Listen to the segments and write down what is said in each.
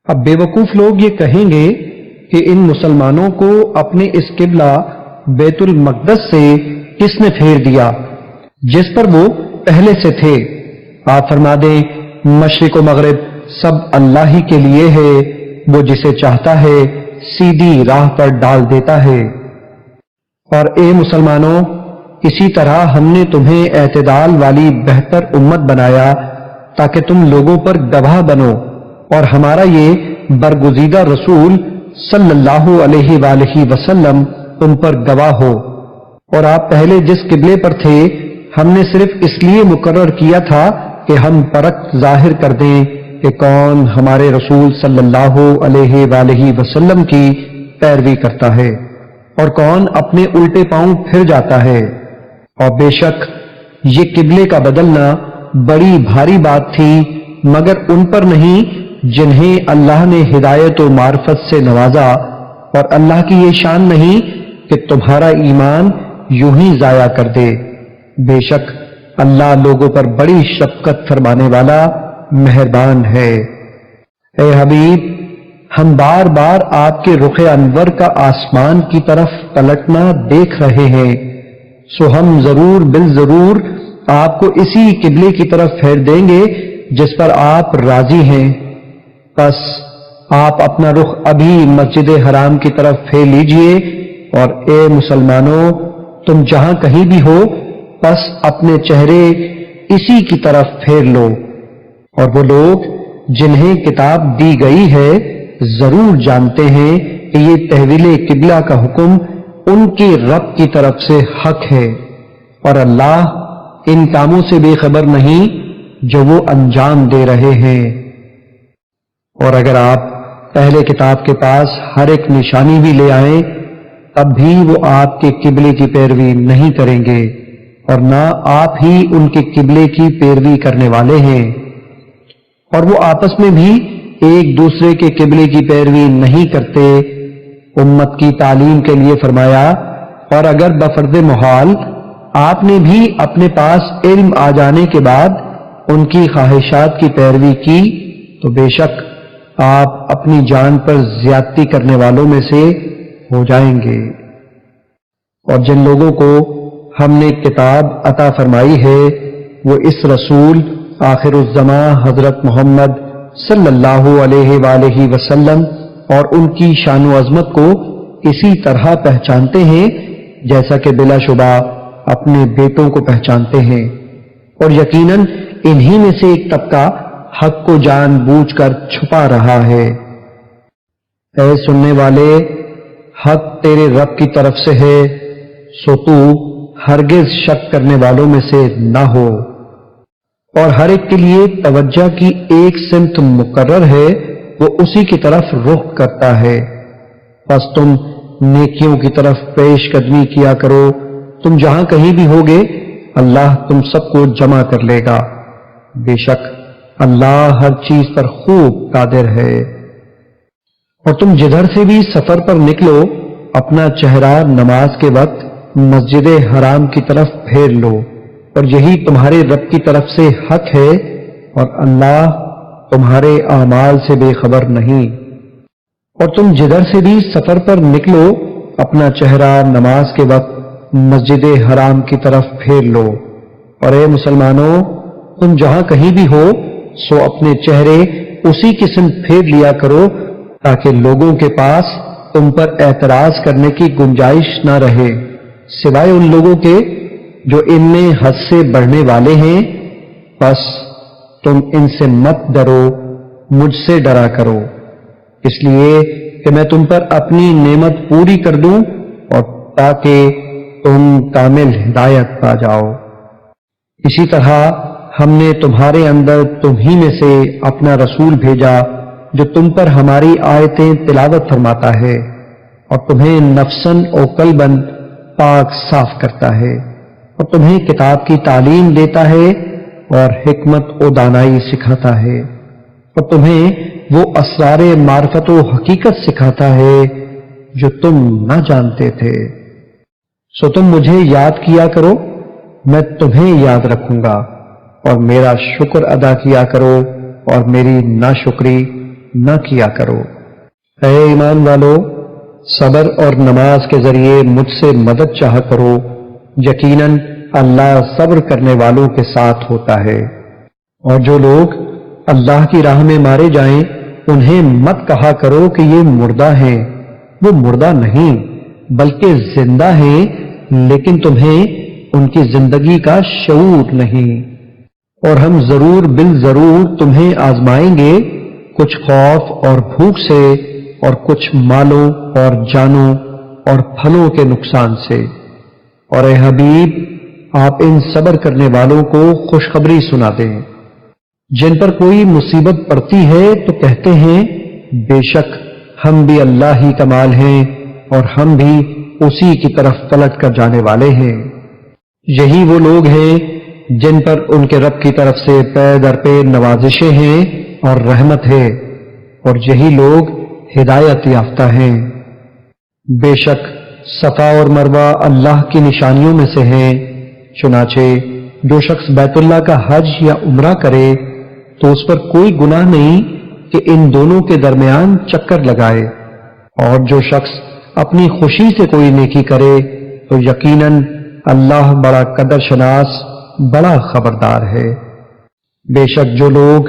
اب بیوقوف لوگ یہ کہیں گے کہ ان مسلمانوں کو اپنے اس قبلہ بیت المقدس سے کس نے پھیر دیا جس پر وہ پہلے سے تھے؟ آپ فرما دیں مشرق و مغرب سب اللہ ہی کے لیے ہے، وہ جسے چاہتا ہے سیدھی راہ پر ڈال دیتا ہے۔ اور اے مسلمانوں، اسی طرح ہم نے تمہیں اعتدال والی بہتر امت بنایا تاکہ تم لوگوں پر گواہ بنو، اور ہمارا یہ برگزیدہ رسول صلی اللہ علیہ وآلہ وسلم تم پر گواہ ہو۔ اور آپ پہلے جس قبلے پر تھے ہم نے صرف اس لیے مقرر کیا تھا کہ ہم فرق ظاہر کر دیں کہ کون ہمارے رسول صلی اللہ علیہ وآلہ وسلم کی پیروی کرتا ہے اور کون اپنے الٹے پاؤں پھر جاتا ہے۔ اور بے شک یہ قبلے کا بدلنا بڑی بھاری بات تھی، مگر ان پر نہیں جنہیں اللہ نے ہدایت و معرفت سے نوازا، اور اللہ کی یہ شان نہیں کہ تمہارا ایمان یوں ہی ضائع کر دے۔ بے شک اللہ لوگوں پر بڑی شفقت فرمانے والا مہربان ہے۔ اے حبیب، ہم بار بار آپ کے رخ انور کا آسمان کی طرف پلٹنا دیکھ رہے ہیں، سو ہم ضرور بالضرور آپ کو اسی قبلے کی طرف پھیر دیں گے جس پر آپ راضی ہیں۔ بس آپ اپنا رخ ابھی مسجد حرام کی طرف پھیر لیجئے، اور اے مسلمانوں، تم جہاں کہیں بھی ہو بس اپنے چہرے اسی کی طرف پھیر لو۔ اور وہ لوگ جنہیں کتاب دی گئی ہے ضرور جانتے ہیں کہ یہ تحویل قبلہ کا حکم ان کے رب کی طرف سے حق ہے، اور اللہ ان کاموں سے بے خبر نہیں جو وہ انجام دے رہے ہیں۔ اور اگر آپ پہلے کتاب کے پاس ہر ایک نشانی بھی لے آئیں تب بھی وہ آپ کے قبلے کی پیروی نہیں کریں گے، اور نہ آپ ہی ان کے قبلے کی پیروی کرنے والے ہیں۔ اور وہ آپس میں بھی ایک دوسرے کے قبلے کی پیروی نہیں کرتے۔ امت کی تعلیم کے لیے فرمایا، اور اگر بفرض محال آپ نے بھی اپنے پاس علم آ جانے کے بعد ان کی خواہشات کی پیروی کی تو بے شک آپ اپنی جان پر زیادتی کرنے والوں میں سے ہو جائیں گے۔ اور جن لوگوں کو ہم نے کتاب عطا فرمائی ہے وہ اس رسول آخر الزماں حضرت محمد صلی اللہ علیہ وآلہ وسلم اور ان کی شان و عظمت کو اسی طرح پہچانتے ہیں جیسا کہ بلا شبہ اپنے بیٹوں کو پہچانتے ہیں، اور یقیناً انہی میں سے ایک طبقہ حق کو جان بوجھ کر چھپا رہا ہے۔ اے سننے والے، حق تیرے رب کی طرف سے ہے، سو تو ہرگز شک کرنے والوں میں سے نہ ہو۔ اور ہر ایک کے لیے توجہ کی ایک سمت مقرر ہے، وہ اسی کی طرف رخ کرتا ہے۔ پس تم نیکیوں کی طرف پیش قدمی کیا کرو، تم جہاں کہیں بھی ہوگے اللہ تم سب کو جمع کر لے گا، بے شک اللہ ہر چیز پر خوب قادر ہے۔ اور تم جدھر سے بھی سفر پر نکلو اپنا چہرہ نماز کے وقت مسجد حرام کی طرف پھیر لو، اور یہی تمہارے رب کی طرف سے حق ہے، اور اللہ تمہارے اعمال سے بے خبر نہیں۔ اور تم جدھر سے بھی سفر پر نکلو اپنا چہرہ نماز کے وقت مسجد حرام کی طرف پھیر لو، اور اے مسلمانوں، تم جہاں کہیں بھی ہو سو اپنے چہرے اسی قسم پھیر لیا کرو تاکہ لوگوں کے پاس تم پر اعتراض کرنے کی گنجائش نہ رہے، سوائے ان لوگوں کے جو ان میں حد سے بڑھنے والے ہیں۔ بس تم ان سے مت ڈرو، مجھ سے ڈرا کرو، اس لیے کہ میں تم پر اپنی نعمت پوری کر دوں اور تاکہ تم کامل ہدایت پا جاؤ۔ اسی طرح ہم نے تمہارے اندر تمہی میں سے اپنا رسول بھیجا جو تم پر ہماری آیتیں تلاوت فرماتا ہے اور تمہیں نفساً و قلباً پاک صاف کرتا ہے، اور تمہیں کتاب کی تعلیم دیتا ہے اور حکمت و دانائی سکھاتا ہے، اور تمہیں وہ اسرار معرفت و حقیقت سکھاتا ہے جو تم نہ جانتے تھے۔ سو تم مجھے یاد کیا کرو، میں تمہیں یاد رکھوں گا، اور میرا شکر ادا کیا کرو اور میری ناشکری نہ کیا کرو۔ اے ایمان والو، صبر اور نماز کے ذریعے مجھ سے مدد چاہا کرو، یقیناً اللہ صبر کرنے والوں کے ساتھ ہوتا ہے۔ اور جو لوگ اللہ کی راہ میں مارے جائیں انہیں مت کہا کرو کہ یہ مردہ ہیں، وہ مردہ نہیں بلکہ زندہ ہیں، لیکن تمہیں ان کی زندگی کا شعور نہیں۔ اور ہم ضرور بالضرور تمہیں آزمائیں گے، کچھ خوف اور بھوک سے اور کچھ مالوں اور جانوں اور پھلوں کے نقصان سے۔ اور اے حبیب، آپ ان صبر کرنے والوں کو خوشخبری سنا دیں جن پر کوئی مصیبت پڑتی ہے تو کہتے ہیں بے شک ہم بھی اللہ ہی کا مال ہیں اور ہم بھی اسی کی طرف پلٹ کر جانے والے ہیں۔ یہی وہ لوگ ہیں جن پر ان کے رب کی طرف سے پے در پے نوازشیں ہیں اور رحمت ہے، اور یہی لوگ ہدایت یافتہ ہیں۔ بے شک صفا اور مروہ اللہ کی نشانیوں میں سے ہیں، چنانچہ جو شخص بیت اللہ کا حج یا عمرہ کرے تو اس پر کوئی گناہ نہیں کہ ان دونوں کے درمیان چکر لگائے، اور جو شخص اپنی خوشی سے کوئی نیکی کرے تو یقیناً اللہ بڑا قدر شناس، بڑا خبردار ہے۔ بے شک جو لوگ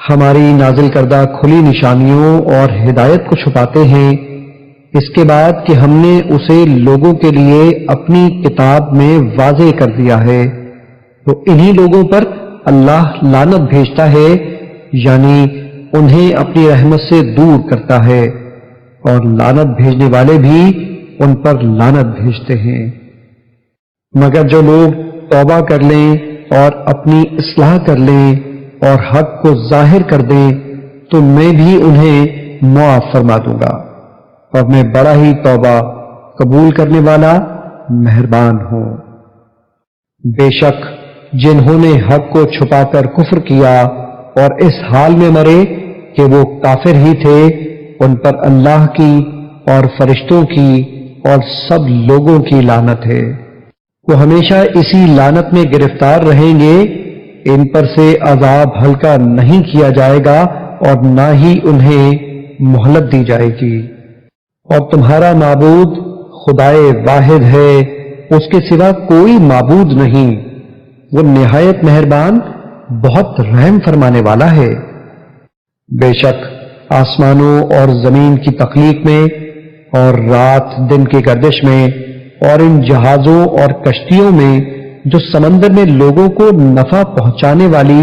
ہماری نازل کردہ کھلی نشانیوں اور ہدایت کو چھپاتے ہیں اس کے بعد کہ ہم نے اسے لوگوں کے لیے اپنی کتاب میں واضح کر دیا ہے، تو انہی لوگوں پر اللہ لعنت بھیجتا ہے، یعنی انہیں اپنی رحمت سے دور کرتا ہے، اور لعنت بھیجنے والے بھی ان پر لعنت بھیجتے ہیں۔ مگر جو لوگ توبہ کر لیں اور اپنی اصلاح کر لیں اور حق کو ظاہر کر دیں تو میں بھی انہیں معاف فرما دوں گا، اور میں بڑا ہی توبہ قبول کرنے والا مہربان ہوں۔ بے شک جنہوں نے حق کو چھپا کر کفر کیا اور اس حال میں مرے کہ وہ کافر ہی تھے، ان پر اللہ کی اور فرشتوں کی اور سب لوگوں کی لعنت ہے، وہ ہمیشہ اسی لعنت میں گرفتار رہیں گے، ان پر سے عذاب ہلکا نہیں کیا جائے گا اور نہ ہی انہیں مہلت دی جائے گی۔ اور تمہارا معبود خدائے واحد ہے، اس کے سوا کوئی معبود نہیں، وہ نہایت مہربان، بہت رحم فرمانے والا ہے۔ بے شک آسمانوں اور زمین کی تخلیق میں اور رات دن کی گردش میں اور ان جہازوں اور کشتیوں میں جو سمندر میں لوگوں کو نفع پہنچانے والی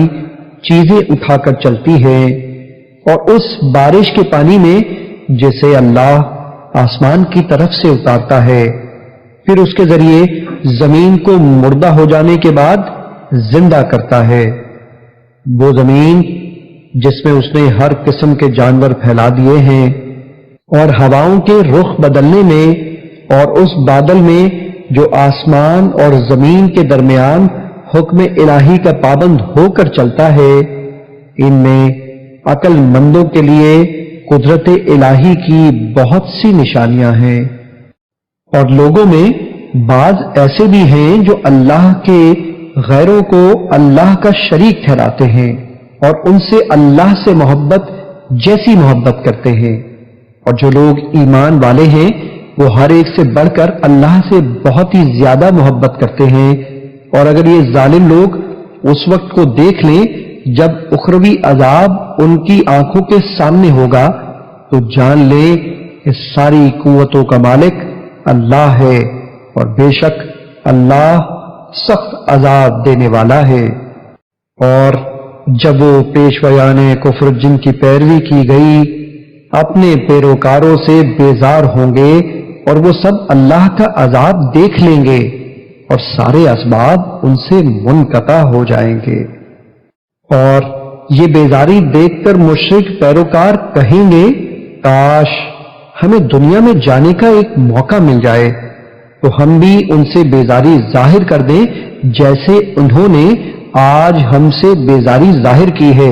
چیزیں اٹھا کر چلتی ہیں، اور اس بارش کے پانی میں جسے اللہ آسمان کی طرف سے اتارتا ہے، پھر اس کے ذریعے زمین کو مردہ ہو جانے کے بعد زندہ کرتا ہے، وہ زمین جس میں اس نے ہر قسم کے جانور پھیلا دیے ہیں، اور ہواؤں کے رخ بدلنے میں اور اس بادل میں جو آسمان اور زمین کے درمیان حکم الہی کا پابند ہو کر چلتا ہے، ان میں عقل مندوں کے لیے قدرت الہی کی بہت سی نشانیاں ہیں۔ اور لوگوں میں بعض ایسے بھی ہیں جو اللہ کے غیروں کو اللہ کا شریک ٹھہراتے ہیں اور ان سے اللہ سے محبت جیسی محبت کرتے ہیں، اور جو لوگ ایمان والے ہیں وہ ہر ایک سے بڑھ کر اللہ سے بہت ہی زیادہ محبت کرتے ہیں۔ اور اگر یہ ظالم لوگ اس وقت کو دیکھ لیں جب اخروی عذاب ان کی آنکھوں کے سامنے ہوگا تو جان لیں کہ ساری قوتوں کا مالک اللہ ہے، اور بے شک اللہ سخت عذاب دینے والا ہے۔ اور جب وہ پیشویان کفر جن کی پیروی کی گئی اپنے پیروکاروں سے بیزار ہوں گے اور وہ سب اللہ کا عذاب دیکھ لیں گے اور سارے اسباب ان سے منقطع ہو جائیں گے، اور یہ بیزاری دیکھ کر مشرک پیروکار کہیں گے کاش ہمیں دنیا میں جانے کا ایک موقع مل جائے تو ہم بھی ان سے بیزاری ظاہر کر دیں جیسے انہوں نے آج ہم سے بیزاری ظاہر کی ہے۔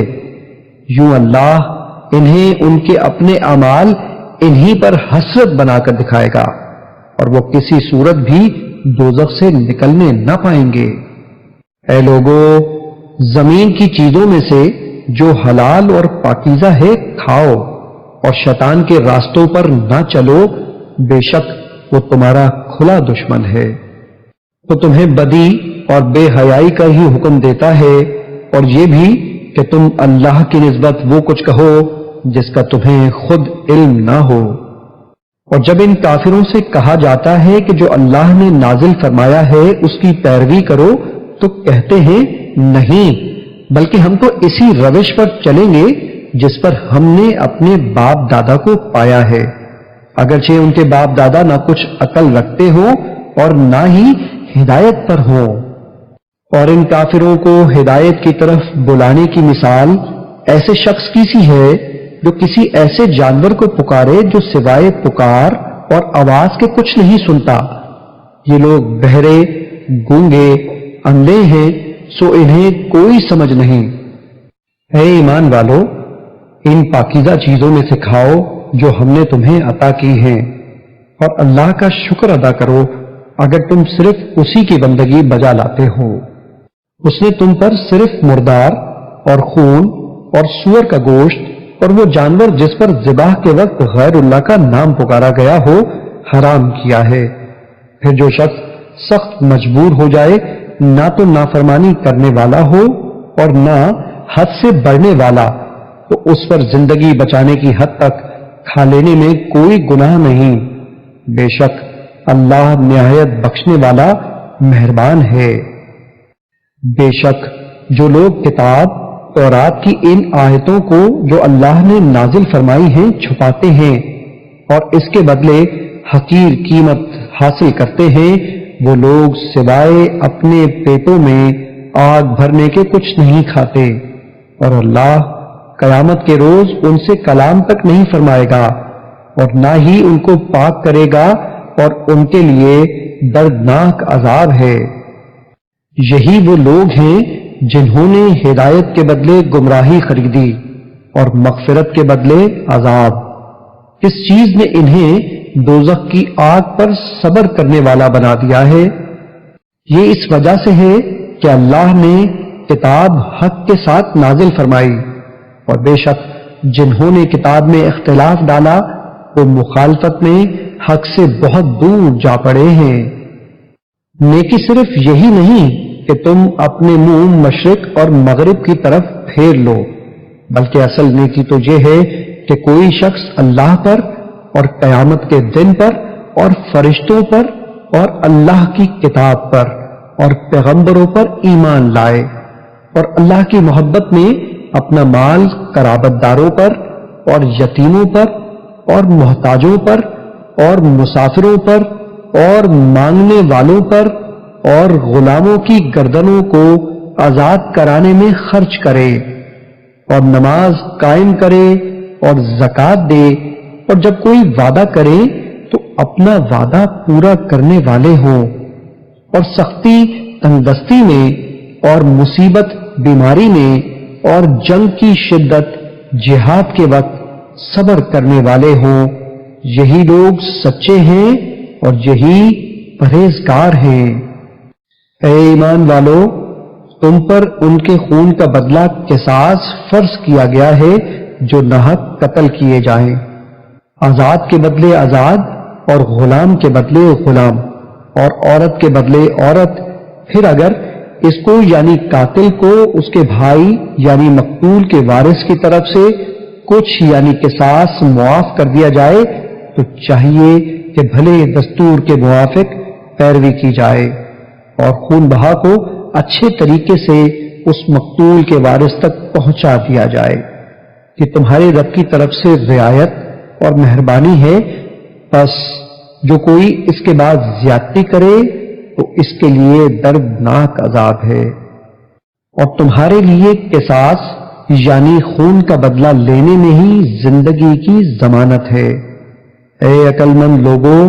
یوں اللہ انہیں ان کے اپنے اعمال انہی پر حسرت بنا کر دکھائے گا، اور وہ کسی صورت بھی دوزخ سے نکلنے نہ پائیں گے۔ اے لوگو، زمین کی چیزوں میں سے جو حلال اور پاکیزہ ہے کھاؤ، اور شیطان کے راستوں پر نہ چلو، بے شک وہ تمہارا کھلا دشمن ہے۔ تو تمہیں بدی اور بے حیائی کا ہی حکم دیتا ہے، اور یہ بھی کہ تم اللہ کی نسبت وہ کچھ کہو جس کا تمہیں خود علم نہ ہو۔ اور جب ان کافروں سے کہا جاتا ہے کہ جو اللہ نے نازل فرمایا ہے اس کی پیروی کرو، تو کہتے ہیں نہیں، بلکہ ہم تو اسی روش پر چلیں گے جس پر ہم نے اپنے باپ دادا کو پایا ہے، اگرچہ ان کے باپ دادا نہ کچھ عقل رکھتے ہوں اور نہ ہی ہدایت پر ہوں۔ اور ان کافروں کو ہدایت کی طرف بلانے کی مثال ایسے شخص کی سی ہے جو کسی ایسے جانور کو پکارے جو سوائے پکار اور آواز کے کچھ نہیں سنتا۔ یہ لوگ بہرے، گونگے، اندھے ہیں، سو انہیں کوئی سمجھ نہیں۔ اے ایمان والو، ان پاکیزہ چیزوں میں سے کھاؤ جو ہم نے تمہیں عطا کی ہیں، اور اللہ کا شکر ادا کرو اگر تم صرف اسی کی بندگی بجا لاتے ہو۔ اس نے تم پر صرف مردار اور خون اور سور کا گوشت اور وہ جانور جس پر ذبح کے وقت غیر اللہ کا نام پکارا گیا ہو حرام کیا ہے۔ پھر جو شخص سخت مجبور ہو جائے، نہ تو نافرمانی کرنے والا ہو اور نہ حد سے بڑھنے والا، تو اس پر زندگی بچانے کی حد تک کھا لینے میں کوئی گناہ نہیں، بے شک اللہ نہایت بخشنے والا مہربان ہے۔ بے شک جو لوگ کتاب تورات کی ان آیتوں کو جو اللہ نے نازل فرمائی ہیں چھپاتے ہیں اور اس کے بدلے حقیر قیمت حاصل کرتے ہیں، وہ لوگ سوائے اپنے پیٹوں میں آگ بھرنے کے کچھ نہیں کھاتے، اور اللہ قیامت کے روز ان سے کلام تک نہیں فرمائے گا اور نہ ہی ان کو پاک کرے گا، اور ان کے لیے دردناک عذاب ہے۔ یہی وہ لوگ ہیں جنہوں نے ہدایت کے بدلے گمراہی خریدی اور مغفرت کے بدلے عذاب۔ کس چیز نے انہیں دوزخ کی آگ پر صبر کرنے والا بنا دیا ہے؟ یہ اس وجہ سے ہے کہ اللہ نے کتاب حق کے ساتھ نازل فرمائی، اور بے شک جنہوں نے کتاب میں اختلاف ڈالا وہ مخالفت میں حق سے بہت دور جا پڑے ہیں۔ نیکی صرف یہی نہیں کہ تم اپنے منہ مشرق اور مغرب کی طرف پھیر لو، بلکہ اصل نیکی تو یہ ہے کہ کوئی شخص اللہ پر اور قیامت کے دن پر اور فرشتوں پر اور اللہ کی کتاب پر اور پیغمبروں پر ایمان لائے، اور اللہ کی محبت میں اپنا مال قرابت داروں پر اور یتیموں پر اور محتاجوں پر اور مسافروں پر اور مانگنے والوں پر اور غلاموں کی گردنوں کو آزاد کرانے میں خرچ کرے، اور نماز قائم کرے اور زکوٰۃ دے، اور جب کوئی وعدہ کرے تو اپنا وعدہ پورا کرنے والے ہوں، اور سختی تنگدستی میں اور مصیبت بیماری میں اور جنگ کی شدت جہاد کے وقت صبر کرنے والے ہوں، یہی لوگ سچے ہیں اور یہی پرہیزگار ہیں۔ اے ایمان والو، تم پر ان کے خون کا بدلہ قصاص فرض کیا گیا ہے جو ناحق قتل کیے جائیں، آزاد کے بدلے آزاد اور غلام کے بدلے غلام اور عورت کے بدلے عورت۔ پھر اگر اس کو یعنی قاتل کو اس کے بھائی یعنی مقتول کے وارث کی طرف سے کچھ یعنی قصاص معاف کر دیا جائے تو چاہیے کہ بھلے دستور کے موافق پیروی کی جائے، اور خون بہا کو اچھے طریقے سے اس مقتول کے وارث تک پہنچا دیا جائے، کہ تمہارے رب کی طرف سے رعایت اور مہربانی ہے۔ بس جو کوئی اس کے بعد زیادتی کرے تو اس کے لیے دردناک عذاب ہے، اور تمہارے لیے قصاص یعنی خون کا بدلہ لینے میں ہی زندگی کی ضمانت ہے۔ اے عقل مند لوگوں،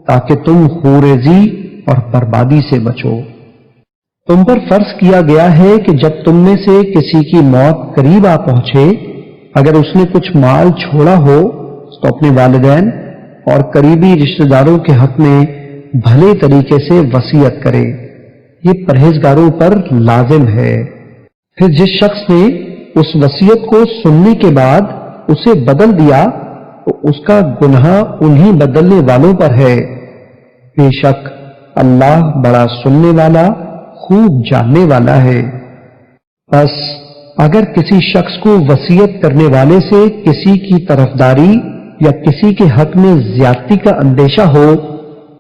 تاکہ تم خوریزی اور بربادی سے بچو۔ تم پر فرض کیا گیا ہے کہ جب تم میں سے کسی کی موت قریب آ پہنچے، اگر اس نے کچھ مال چھوڑا ہو تو اپنے والدین اور قریبی رشتہ داروں کے حق میں بھلے طریقے سے وصیت کرے، یہ پرہیزگاروں پر لازم ہے۔ پھر جس شخص نے اس وصیت کو سننے کے بعد اسے بدل دیا تو اس کا گناہ انہی بدلنے والوں پر ہے۔ بے شک اللہ بڑا سننے والا، خوب جاننے والا ہے۔ بس اگر کسی شخص کو وصیت کرنے والے سے کسی کی طرفداری یا کسی کے حق میں زیادتی کا اندیشہ ہو،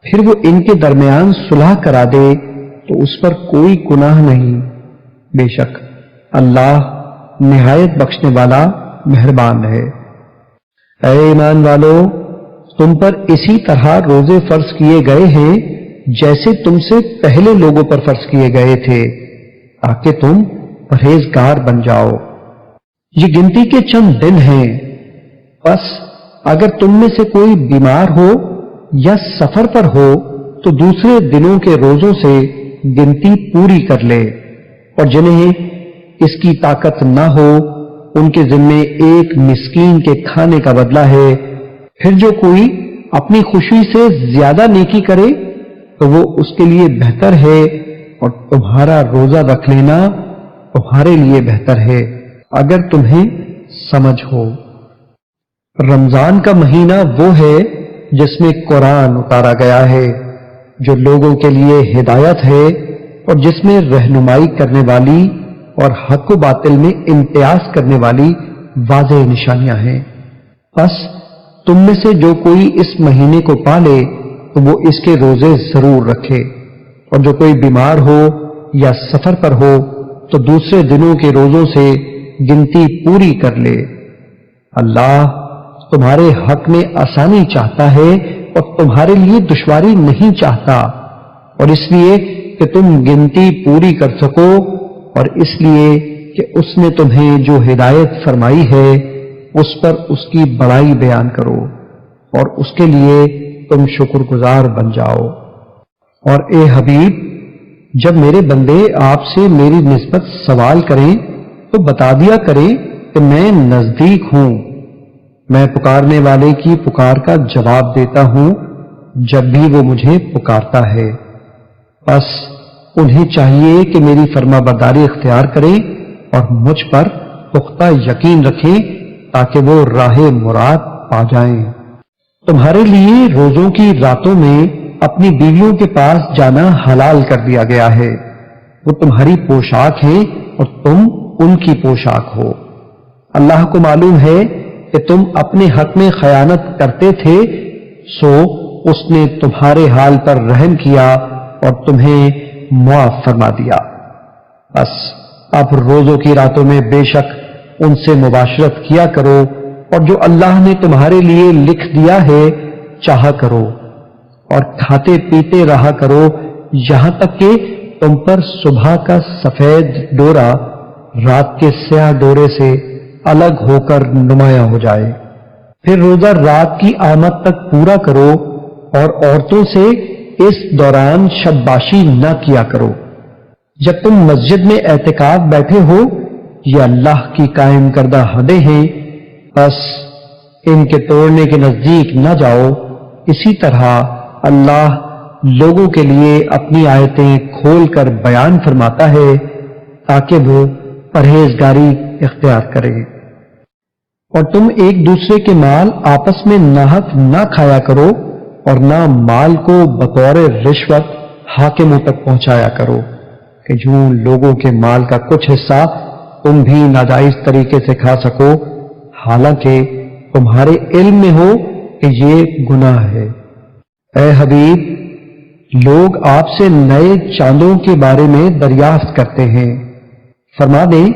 پھر وہ ان کے درمیان صلح کرا دے تو اس پر کوئی گناہ نہیں۔ بے شک اللہ نہایت بخشنے والا مہربان ہے۔ اے ایمان والو، تم پر اسی طرح روزے فرض کیے گئے ہیں جیسے تم سے پہلے لوگوں پر فرض کیے گئے تھے، تاکہ تم پرہیزگار بن جاؤ۔ یہ گنتی کے چند دن ہیں، بس اگر تم میں سے کوئی بیمار ہو یا سفر پر ہو تو دوسرے دنوں کے روزوں سے گنتی پوری کر لے، اور جنہیں اس کی طاقت نہ ہو ان کے ذمے ایک مسکین کے کھانے کا بدلہ ہے۔ پھر جو کوئی اپنی خوشی سے زیادہ نیکی کرے تو وہ اس کے لیے بہتر ہے، اور تمہارا روزہ رکھ لینا تمہارے لیے بہتر ہے اگر تمہیں سمجھ ہو۔ رمضان کا مہینہ وہ ہے جس میں قرآن اتارا گیا ہے، جو لوگوں کے لیے ہدایت ہے اور جس میں رہنمائی کرنے والی اور حق و باطل میں امتیاز کرنے والی واضح نشانیاں ہیں۔ بس تم میں سے جو کوئی اس مہینے کو پالے تو وہ اس کے روزے ضرور رکھے، اور جو کوئی بیمار ہو یا سفر پر ہو تو دوسرے دنوں کے روزوں سے گنتی پوری کر لے۔ اللہ تمہارے حق میں آسانی چاہتا ہے اور تمہارے لیے دشواری نہیں چاہتا، اور اس لیے کہ تم گنتی پوری کر سکو، اور اس لیے کہ اس نے تمہیں جو ہدایت فرمائی ہے اس پر اس کی بڑائی بیان کرو، اور اس کے لیے تم شکر گزار بن جاؤ۔ اور اے حبیب، جب میرے بندے آپ سے میری نسبت سوال کریں تو بتا دیا کریں کہ میں نزدیک ہوں، میں پکارنے والے کی پکار کا جواب دیتا ہوں جب بھی وہ مجھے پکارتا ہے۔ بس انہیں چاہیے کہ میری فرما برداری اختیار کریں اور مجھ پر پختہ یقین رکھیں تاکہ وہ راہ مراد پا جائیں۔ تمہارے لیے روزوں کی راتوں میں اپنی بیویوں کے پاس جانا حلال کر دیا گیا ہے، وہ تمہاری پوشاک ہیں اور تم ان کی پوشاک ہو۔ اللہ کو معلوم ہے کہ تم اپنے حق میں خیانت کرتے تھے، سو اس نے تمہارے حال پر رحم کیا اور تمہیں معاف فرما دیا۔ بس اب روزوں کی راتوں میں بے شک ان سے مباشرت کیا کرو، اور جو اللہ نے تمہارے لیے لکھ دیا ہے چاہا کرو، اور کھاتے پیتے رہا کرو یہاں تک کہ تم پر صبح کا سفید ڈورا رات کے سیاہ ڈورے سے الگ ہو کر نمایاں ہو جائے۔ پھر روزہ رات کی آمد تک پورا کرو، اور عورتوں سے اس دوران شباشی نہ کیا کرو۔ جب تم مسجد میں اعتکاف بیٹھے ہو، یہ اللہ کی قائم کردہ حدیں ہیں، بس ان کے توڑنے کے نزدیک نہ جاؤ۔ اسی طرح اللہ لوگوں کے لیے اپنی آیتیں کھول کر بیان فرماتا ہے تاکہ وہ پرہیزگاری اختیار کرے۔ اور تم ایک دوسرے کے مال آپس میں ناحق نہ کھایا کرو، اور نہ مال کو بطور رشوت حاکموں تک پہنچایا کرو کہ یوں لوگوں کے مال کا کچھ حصہ تم بھی ناجائز طریقے سے کھا سکو، حالانکہ تمہارے علم میں ہو کہ یہ گناہ ہے۔ اے حبیب، لوگ آپ سے نئے چاندوں کے بارے میں دریافت کرتے ہیں، فرما دیں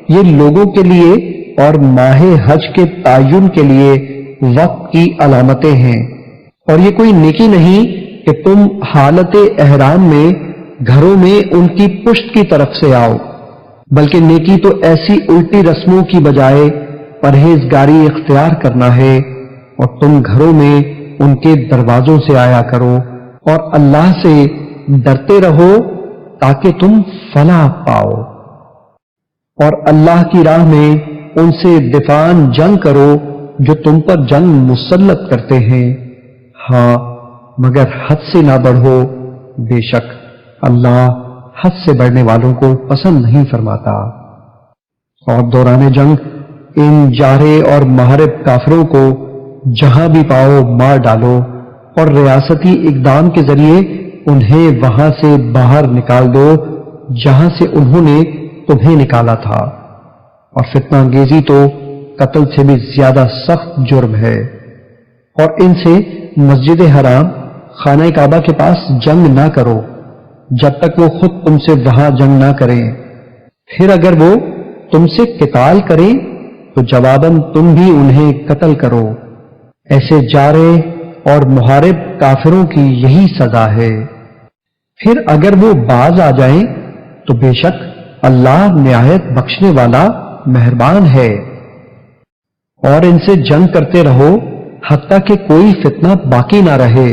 یہ لوگوں کے لیے اور ماہ حج کے تعین کے لیے وقت کی علامتیں ہیں، اور یہ کوئی نیکی نہیں کہ تم حالت احرام میں گھروں میں ان کی پشت کی طرف سے آؤ، بلکہ نیکی تو ایسی الٹی رسموں کی بجائے پرہیزگاری اختیار کرنا ہے، اور تم گھروں میں ان کے دروازوں سے آیا کرو، اور اللہ سے ڈرتے رہو تاکہ تم فلاح پاؤ، اور اللہ کی راہ میں ان سے دفاعاً جنگ کرو جو تم پر جنگ مسلط کرتے ہیں، ہاں مگر حد سے نہ بڑھو، بے شک اللہ حد سے بڑھنے والوں کو پسند نہیں فرماتا۔ اور دوران جنگ ان جارے اور محارب کافروں کو جہاں بھی پاؤ مار ڈالو اور ریاستی اقدام کے ذریعے انہیں وہاں سے باہر نکال دو جہاں سے انہوں نے تمہیں نکالا تھا، اور فتنہ انگیزی تو قتل سے بھی زیادہ سخت جرم ہے۔ اور ان سے مسجد حرام خانہ کعبہ کے پاس جنگ نہ کرو جب تک وہ خود تم سے وہاں جنگ نہ کریں، پھر اگر وہ تم سے قتال کریں تو جواباً تم بھی انہیں قتل کرو۔ ایسے جارے اور محارب کافروں کی یہی سزا ہے۔ پھر اگر وہ باز آ جائیں تو بے شک اللہ نہایت بخشنے والا مہربان ہے۔ اور ان سے جنگ کرتے رہو حتیٰ کہ کوئی فتنہ باقی نہ رہے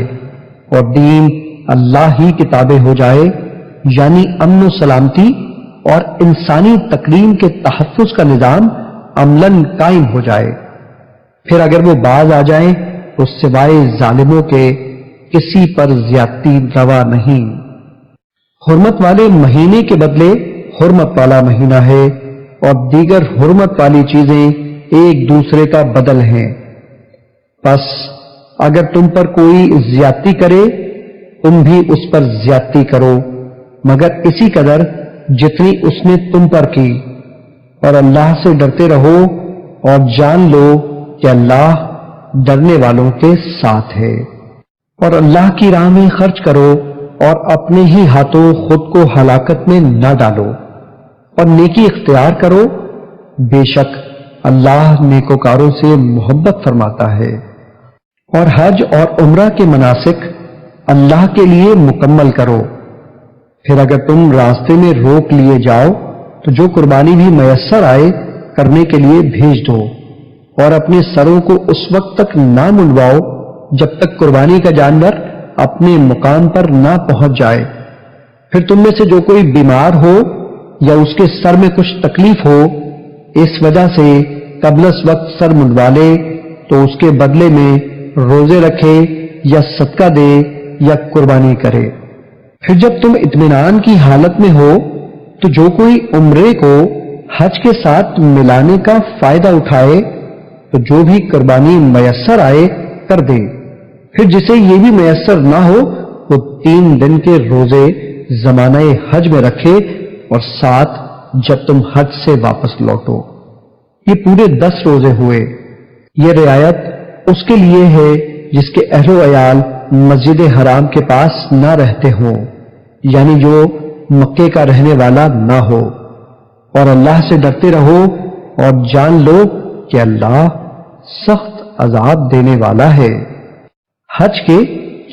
اور دین اللہ ہی کی تابع ہو جائے، یعنی امن و سلامتی اور انسانی تکریم کے تحفظ کا نظام عملاً قائم ہو جائے۔ پھر اگر وہ باز آ جائیں تو سوائے ظالموں کے کسی پر زیادتی روا نہیں۔ حرمت والے مہینے کے بدلے حرمت والا مہینہ ہے اور دیگر حرمت والی چیزیں ایک دوسرے کا بدل ہیں۔ پس اگر تم پر کوئی زیادتی کرے تم بھی اس پر زیادتی کرو، مگر اسی قدر جتنی اس نے تم پر کی، اور اللہ سے ڈرتے رہو اور جان لو کہ اللہ ڈرنے والوں کے ساتھ ہے۔ اور اللہ کی راہ میں خرچ کرو اور اپنے ہی ہاتھوں خود کو ہلاکت میں نہ ڈالو، اور نیکی اختیار کرو، بے شک اللہ نیکوکاروں سے محبت فرماتا ہے۔ اور حج اور عمرہ کے مناسک اللہ کے لیے مکمل کرو۔ پھر اگر تم راستے میں روک لیے جاؤ تو جو قربانی بھی میسر آئے کرنے کے لیے بھیج دو، اور اپنے سروں کو اس وقت تک نہ منڈواؤ جب تک قربانی کا جانور اپنے مقام پر نہ پہنچ جائے۔ پھر تم میں سے جو کوئی بیمار ہو یا اس کے سر میں کچھ تکلیف ہو، اس وجہ سے قبل اس وقت سر منڈوا لے تو اس کے بدلے میں روزے رکھے یا صدقہ دے یا قربانی کرے۔ پھر جب تم اطمینان کی حالت میں ہو تو جو کوئی عمرے کو حج کے ساتھ ملانے کا فائدہ اٹھائے تو جو بھی قربانی میسر آئے کر دے۔ پھر جسے یہ بھی میسر نہ ہو وہ 3 دن کے روزے زمانہ حج میں رکھے، اور ساتھ جب تم حج سے واپس لوٹو۔ یہ پورے 10 روزے ہوئے۔ یہ رعایت اس کے لیے ہے جس کے اہل و عیال مسجد حرام کے پاس نہ رہتے ہوں، یعنی جو مکے کا رہنے والا نہ ہو۔ اور اللہ سے ڈرتے رہو اور جان لو کہ اللہ سخت عذاب دینے والا ہے۔ حج کے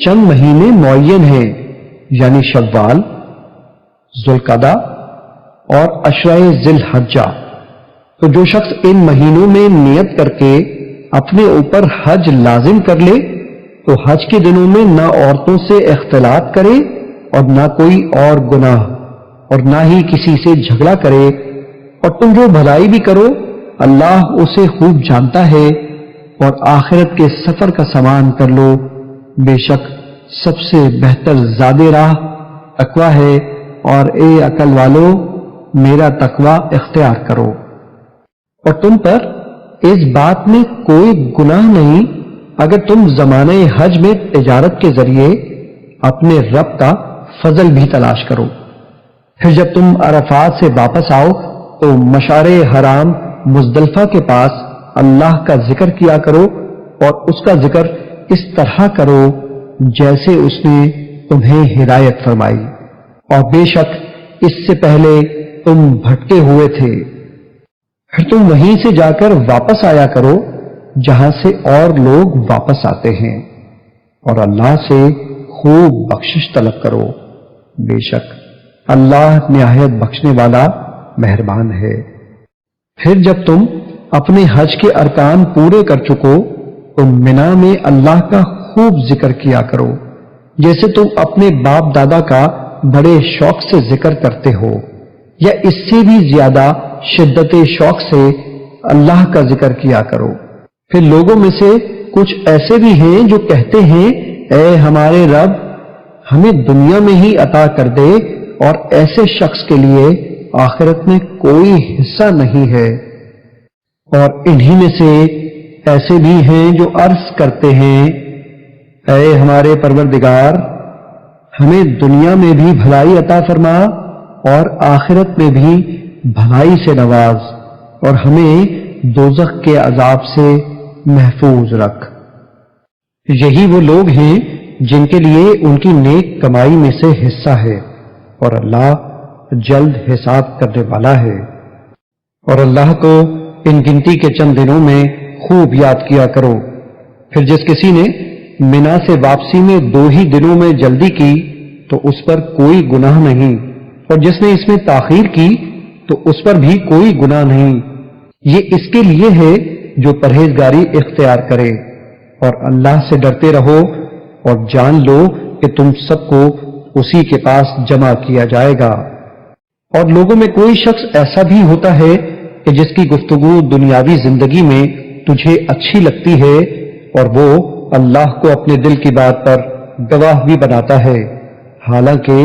چند مہینے معین ہیں، یعنی شوال، ذوالقعدہ اور عشرہ ذی الحجہ۔ تو جو شخص ان مہینوں میں نیت کر کے اپنے اوپر حج لازم کر لے تو حج کے دنوں میں نہ عورتوں سے اختلاط کرے اور نہ کوئی اور گناہ، اور نہ ہی کسی سے جھگڑا کرے، اور تم جو بھلائی بھی کرو اللہ اسے خوب جانتا ہے۔ اور آخرت کے سفر کا سامان کر لو، بے شک سب سے بہتر زادِ راہ تقویٰ ہے، اور اے عقل والو میرا تقویٰ اختیار کرو۔ اور تم پر اس بات میں کوئی گناہ نہیں اگر تم زمانہ حج میں تجارت کے ذریعے اپنے رب کا فضل بھی تلاش کرو۔ پھر جب تم عرفات سے واپس آؤ تو مشعر حرام مزدلفہ کے پاس اللہ کا ذکر کیا کرو، اور اس کا ذکر اس طرح کرو جیسے اس نے تمہیں ہدایت فرمائی، اور بے شک اس سے پہلے تم بھٹکے ہوئے تھے۔ پھر تم وہیں سے جا کر واپس آیا کرو جہاں سے اور لوگ واپس آتے ہیں، اور اللہ سے خوب بخشش طلب کرو، بے شک اللہ نہایت بخشنے والا مہربان ہے۔ پھر جب تم اپنے حج کے ارکان پورے کر چکو تو منا میں اللہ کا خوب ذکر کیا کرو، جیسے تم اپنے باپ دادا کا بڑے شوق سے ذکر کرتے ہو، یا اس سے بھی زیادہ شدت شوق سے اللہ کا ذکر کیا کرو۔ پھر لوگوں میں سے کچھ ایسے بھی ہیں جو کہتے ہیں اے ہمارے رب ہمیں دنیا میں ہی عطا کر دے، اور ایسے شخص کے لیے آخرت میں کوئی حصہ نہیں ہے۔ اور انہی میں سے ایسے بھی ہیں جو عرض کرتے ہیں، اے ہمارے پروردگار، ہمیں دنیا میں بھی بھلائی عطا فرما اور آخرت میں بھی بھلائی سے نواز، اور ہمیں دوزخ کے عذاب سے محفوظ رکھ۔ یہی وہ لوگ ہیں جن کے لیے ان کی نیک کمائی میں سے حصہ ہے، اور اللہ جلد حساب کرنے والا ہے۔ اور اللہ کو ان گنتی کے چند دنوں میں خوب یاد کیا کرو۔ پھر جس کسی نے منا سے واپسی میں 2 ہی دنوں میں جلدی کی تو اس پر کوئی گناہ نہیں، اور جس نے اس میں تاخیر کی تو اس پر بھی کوئی گناہ نہیں۔ یہ اس کے لیے ہے جو پرہیزگاری اختیار کرے، اور اللہ سے ڈرتے رہو اور جان لو کہ تم سب کو اسی کے پاس جمع کیا جائے گا۔ اور لوگوں میں کوئی شخص ایسا بھی ہوتا ہے کہ جس کی گفتگو دنیاوی زندگی میں تجھے اچھی لگتی ہے، اور وہ اللہ کو اپنے دل کی بات پر گواہ بھی بناتا ہے، حالانکہ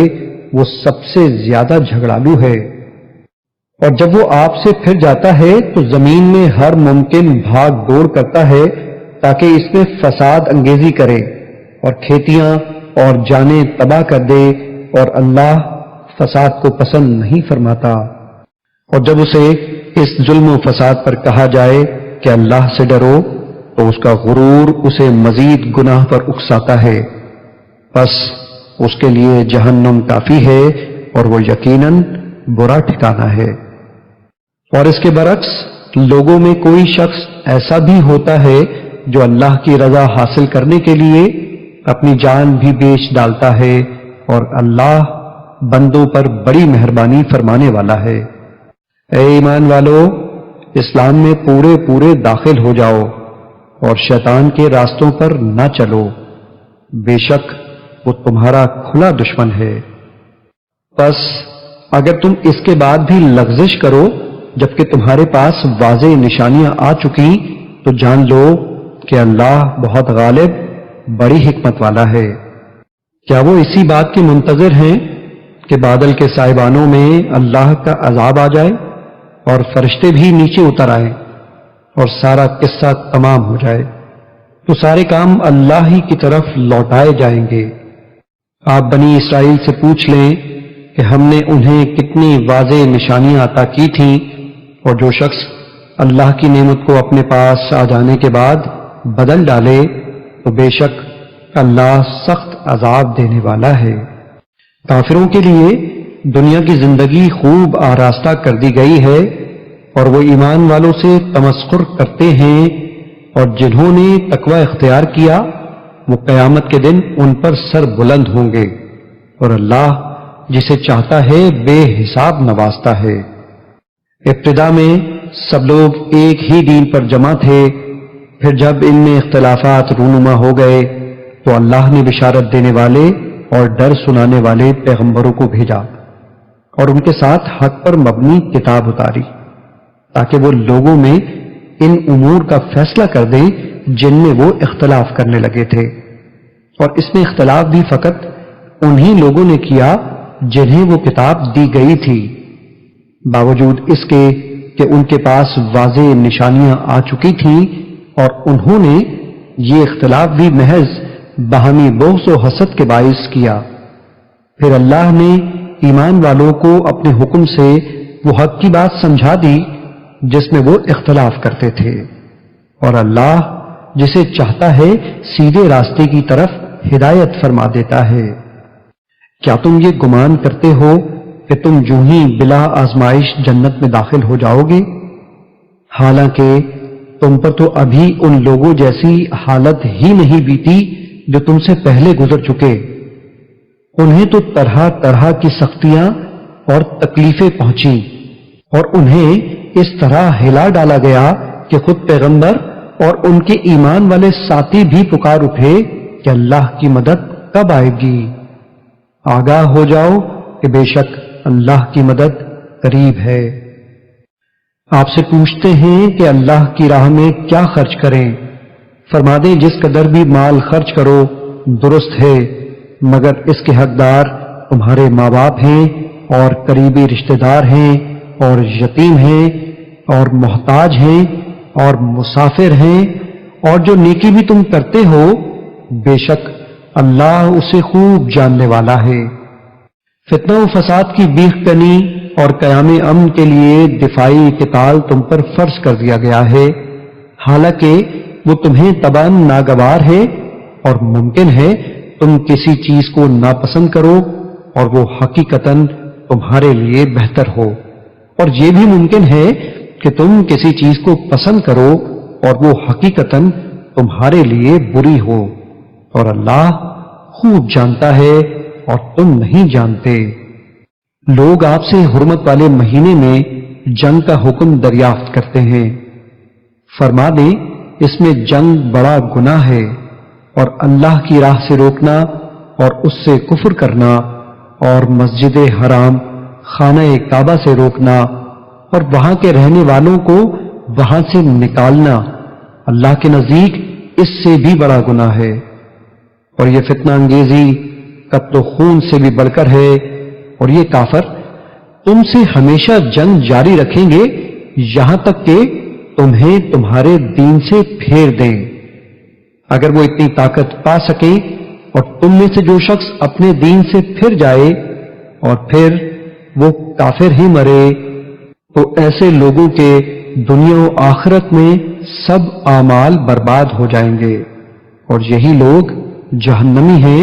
وہ سب سے زیادہ جھگڑالو ہے۔ اور جب وہ آپ سے پھر جاتا ہے تو زمین میں ہر ممکن بھاگ دوڑ کرتا ہے تاکہ اس میں فساد انگیزی کرے اور کھیتیاں اور جانیں تباہ کر دے، اور اللہ فساد کو پسند نہیں فرماتا۔ اور جب اسے اس ظلم و فساد پر کہا جائے کہ اللہ سے ڈرو تو اس کا غرور اسے مزید گناہ پر اکساتا ہے، بس اس کے لیے جہنم کافی ہے اور وہ یقیناً برا ٹھکانہ ہے۔ اور اس کے برعکس لوگوں میں کوئی شخص ایسا بھی ہوتا ہے جو اللہ کی رضا حاصل کرنے کے لیے اپنی جان بھی بیچ ڈالتا ہے، اور اللہ بندوں پر بڑی مہربانی فرمانے والا ہے۔ اے ایمان والو، اسلام میں پورے داخل ہو جاؤ اور شیطان کے راستوں پر نہ چلو، بے شک وہ تمہارا کھلا دشمن ہے۔ بس اگر تم اس کے بعد بھی لغزش کرو جبکہ تمہارے پاس واضح نشانیاں آ چکی تو جان لو کہ اللہ بہت غالب، بڑی حکمت والا ہے۔ کیا وہ اسی بات کے منتظر ہیں کہ بادل کے سائبانوں میں اللہ کا عذاب آ جائے اور فرشتے بھی نیچے اتر آئیں اور سارا قصہ تمام ہو جائے، تو سارے کام اللہ ہی کی طرف لوٹائے جائیں گے۔ آپ بنی اسرائیل سے پوچھ لیں کہ ہم نے انہیں کتنی واضح نشانیاں عطا کی تھیں، اور جو شخص اللہ کی نعمت کو اپنے پاس آ جانے کے بعد بدل ڈالے تو بے شک اللہ سخت عذاب دینے والا ہے۔ کافروں کے لیے دنیا کی زندگی خوب آراستہ کر دی گئی ہے، اور وہ ایمان والوں سے تمسخر کرتے ہیں، اور جنہوں نے تقوی اختیار کیا وہ قیامت کے دن ان پر سر بلند ہوں گے، اور اللہ جسے چاہتا ہے بے حساب نوازتا ہے۔ ابتدا میں سب لوگ ایک ہی دین پر جمع تھے، پھر جب ان میں اختلافات رونما ہو گئے تو اللہ نے بشارت دینے والے اور ڈر سنانے والے پیغمبروں کو بھیجا، اور ان کے ساتھ حق پر مبنی کتاب اتاری تاکہ وہ لوگوں میں ان امور کا فیصلہ کر دیں جن میں وہ اختلاف کرنے لگے تھے۔ اور اس میں اختلاف بھی فقط انہی لوگوں نے کیا جنہیں وہ کتاب دی گئی تھی، باوجود اس کے کہ ان کے پاس واضح نشانیاں آ چکی تھیں، اور انہوں نے یہ اختلاف بھی محض باہمی بغض و حسد کے باعث کیا۔ پھر اللہ نے ایمان والوں کو اپنے حکم سے وہ حق کی بات سمجھا دی جس میں وہ اختلاف کرتے تھے، اور اللہ جسے چاہتا ہے سیدھے راستے کی طرف ہدایت فرما دیتا ہے۔ کیا تم یہ گمان کرتے ہو کہ تم یوں ہی بلا آزمائش جنت میں داخل ہو جاؤ گے؟ حالانکہ تم پر تو ابھی ان لوگوں جیسی حالت ہی نہیں بیتی جو تم سے پہلے گزر چکے۔ انہیں تو طرح طرح کی سختیاں اور تکلیفیں پہنچیں، اور انہیں اس طرح ہلا ڈالا گیا کہ خود پیغمبر اور ان کے ایمان والے ساتھی بھی پکار اٹھے کہ اللہ کی مدد کب آئے گی؟ آگاہ ہو جاؤ کہ بے شک اللہ کی مدد قریب ہے۔ آپ سے پوچھتے ہیں کہ اللہ کی راہ میں کیا خرچ کریں؟ فرما دیں جس قدر بھی مال خرچ کرو درست ہے، مگر اس کے حقدار تمہارے ماں باپ ہیں اور قریبی رشتہ دار ہیں اور یتیم ہیں اور محتاج ہیں اور مسافر ہیں، اور جو نیکی بھی تم کرتے ہو بے شک اللہ اسے خوب جاننے والا ہے۔ فتنہ و فساد کی بیخ کنی اور قیام امن کے لیے دفاعی قتال تم پر فرض کر دیا گیا ہے، حالانکہ وہ تمہیں طبعاً ناگوار ہے، اور ممکن ہے تم کسی چیز کو ناپسند کرو اور وہ حقیقتاً تمہارے لیے بہتر ہو، اور یہ بھی ممکن ہے کہ تم کسی چیز کو پسند کرو اور وہ حقیقتاً تمہارے لیے بری ہو، اور اللہ خوب جانتا ہے اور تم نہیں جانتے۔ لوگ آپ سے حرمت والے مہینے میں جنگ کا حکم دریافت کرتے ہیں، فرما دیں اس میں جنگ بڑا گناہ ہے، اور اللہ کی راہ سے روکنا اور اس سے کفر کرنا اور مسجد حرام خانہ کعبہ سے روکنا اور وہاں کے رہنے والوں کو وہاں سے نکالنا اللہ کے نزدیک اس سے بھی بڑا گناہ ہے، اور یہ فتنہ انگیزی قتل و خون سے بھی بڑھ کر ہے، اور یہ کافر تم سے ہمیشہ جنگ جاری رکھیں گے یہاں تک کہ تمہیں تمہارے دین سے پھیر دیں۔ اگر وہ اتنی طاقت پا سکیں اور تم میں سے جو شخص اپنے دین سے پھر جائے اور پھر وہ کافر ہی مرے تو ایسے لوگوں کے دنیا و آخرت میں سب اعمال برباد ہو جائیں گے، اور یہی لوگ جہنمی ہیں،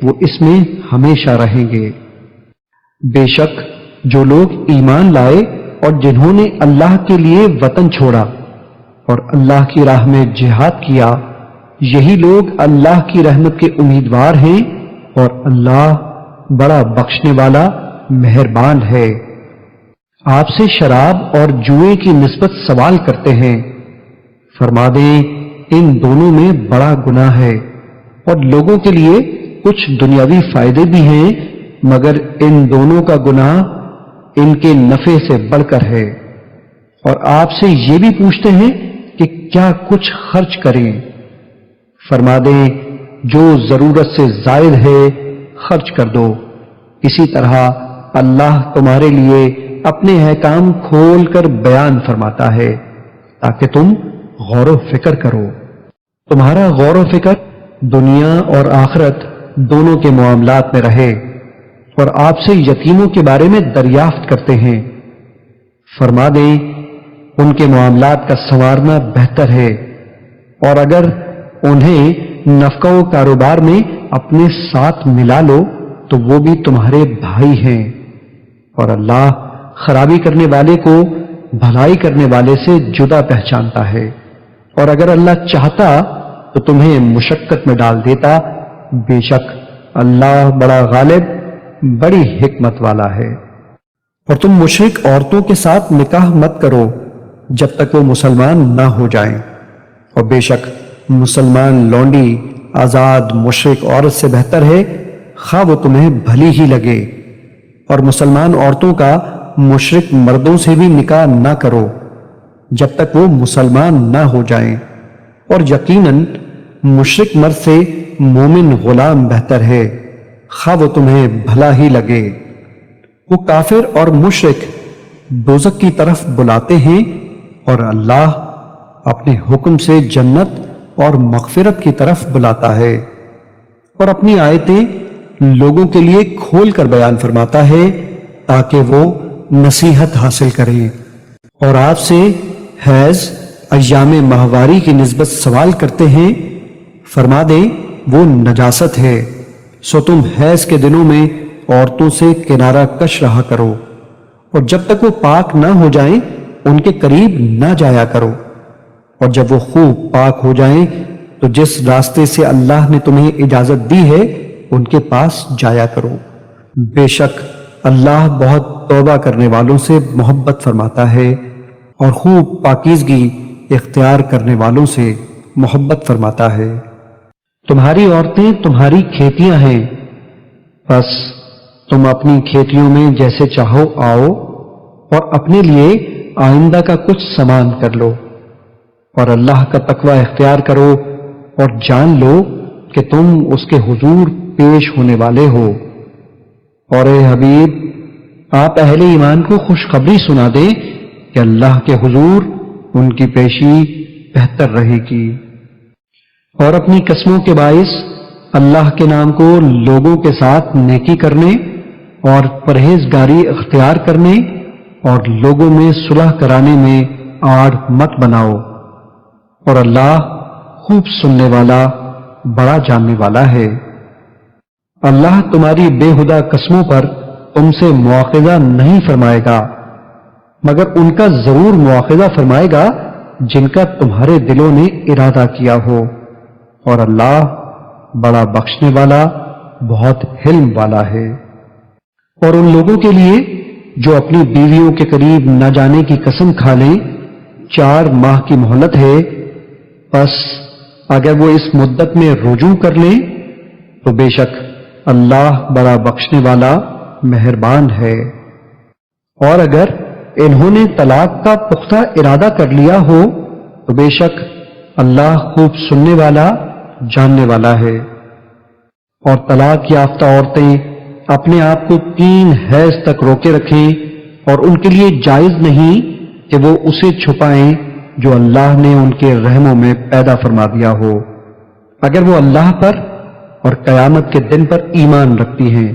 وہ اس میں ہمیشہ رہیں گے۔ بے شک جو لوگ ایمان لائے اور جنہوں نے اللہ کے لیے وطن چھوڑا اور اللہ کی راہ میں جہاد کیا، یہی لوگ اللہ کی رحمت کے امیدوار ہیں، اور اللہ بڑا بخشنے والا مہربان ہے۔ آپ سے شراب اور جوئے کی نسبت سوال کرتے ہیں، فرما دیں ان دونوں میں بڑا گناہ ہے، اور لوگوں کے لیے کچھ دنیاوی فائدے بھی ہیں، مگر ان دونوں کا گناہ ان کے نفع سے بڑھ کر ہے۔ اور آپ سے یہ بھی پوچھتے ہیں کہ کیا کچھ خرچ کریں، فرما دیں جو ضرورت سے زائد ہے خرچ کر دو، اسی طرح اللہ تمہارے لیے اپنے احکام کھول کر بیان فرماتا ہے تاکہ تم غور و فکر کرو۔ تمہارا غور و فکر دنیا اور آخرت دونوں کے معاملات میں رہے، اور آپ سے یتیموں کے بارے میں دریافت کرتے ہیں، فرما دیں ان کے معاملات کا سنوارنا بہتر ہے، اور اگر انہیں نفقہ و کاروبار میں اپنے ساتھ ملا لو تو وہ بھی تمہارے بھائی ہیں، اور اللہ خرابی کرنے والے کو بھلائی کرنے والے سے جدا پہچانتا ہے، اور اگر اللہ چاہتا تو تمہیں مشقت میں ڈال دیتا، بے شک اللہ بڑا غالب بڑی حکمت والا ہے۔ اور تم مشرک عورتوں کے ساتھ نکاح مت کرو جب تک وہ مسلمان نہ ہو جائیں، اور بے شک مسلمان لونڈی آزاد مشرک عورت سے بہتر ہے، خواہ وہ تمہیں بھلی ہی لگے۔ اور مسلمان عورتوں کا مشرک مردوں سے بھی نکاح نہ کرو جب تک وہ مسلمان نہ ہو جائیں، اور یقیناً مشرک مرد سے مومن غلام بہتر ہے، خواہ وہ تمہیں بھلا ہی لگے۔ وہ کافر اور مشرک دوزخ کی طرف بلاتے ہیں، اور اللہ اپنے حکم سے جنت اور مغفرت کی طرف بلاتا ہے، اور اپنی آیتیں لوگوں کے لیے کھول کر بیان فرماتا ہے تاکہ وہ نصیحت حاصل کریں۔ اور آپ سے حیض ایام ماہواری کی نسبت سوال کرتے ہیں، فرما دیں وہ نجاست ہے، سو تم حیض کے دنوں میں عورتوں سے کنارہ کش رہا کرو، اور جب تک وہ پاک نہ ہو جائیں ان کے قریب نہ جایا کرو، اور جب وہ خوب پاک ہو جائیں تو جس راستے سے اللہ نے تمہیں اجازت دی ہے ان کے پاس جایا کرو، بے شک اللہ بہت توبہ کرنے والوں سے محبت فرماتا ہے اور خوب پاکیزگی اختیار کرنے والوں سے محبت فرماتا ہے۔ تمہاری عورتیں تمہاری کھیتیاں ہیں، بس تم اپنی کھیتیوں میں جیسے چاہو آؤ، اور اپنے لیے آئندہ کا کچھ سامان کر لو، اور اللہ کا تقوی اختیار کرو، اور جان لو کہ تم اس کے حضور پیش ہونے والے ہو۔ اور اے حبیب آپ اہل ایمان کو خوشخبری سنا دیں کہ اللہ کے حضور ان کی پیشی بہتر رہے گی، اور اپنی قسموں کے باعث اللہ کے نام کو لوگوں کے ساتھ نیکی کرنے اور پرہیزگاری اختیار کرنے اور لوگوں میں صلح کرانے میں آڑ مت بناؤ، اور اللہ خوب سننے والا بڑا جاننے والا ہے۔ اللہ تمہاری بےہدہ قسموں پر تم سے مواخذہ نہیں فرمائے گا، مگر ان کا ضرور مواخذہ فرمائے گا جن کا تمہارے دلوں نے ارادہ کیا ہو، اور اللہ بڑا بخشنے والا بہت حلم والا ہے۔ اور ان لوگوں کے لیے جو اپنی بیویوں کے قریب نہ جانے کی قسم کھا لیں 4 ماہ کی مہلت ہے، پس اگر وہ اس مدت میں رجوع کر لیں تو بے شک اللہ بڑا بخشنے والا مہربان ہے۔ اور اگر انہوں نے طلاق کا پختہ ارادہ کر لیا ہو تو بے شک اللہ خوب سننے والا جاننے والا ہے۔ اور طلاق یافتہ عورتیں اپنے آپ کو 3 حیض تک روکے رکھیں، اور ان کے لیے جائز نہیں کہ وہ اسے چھپائیں جو اللہ نے ان کے رحموں میں پیدا فرما دیا ہو، اگر وہ اللہ پر اور قیامت کے دن پر ایمان رکھتی ہیں،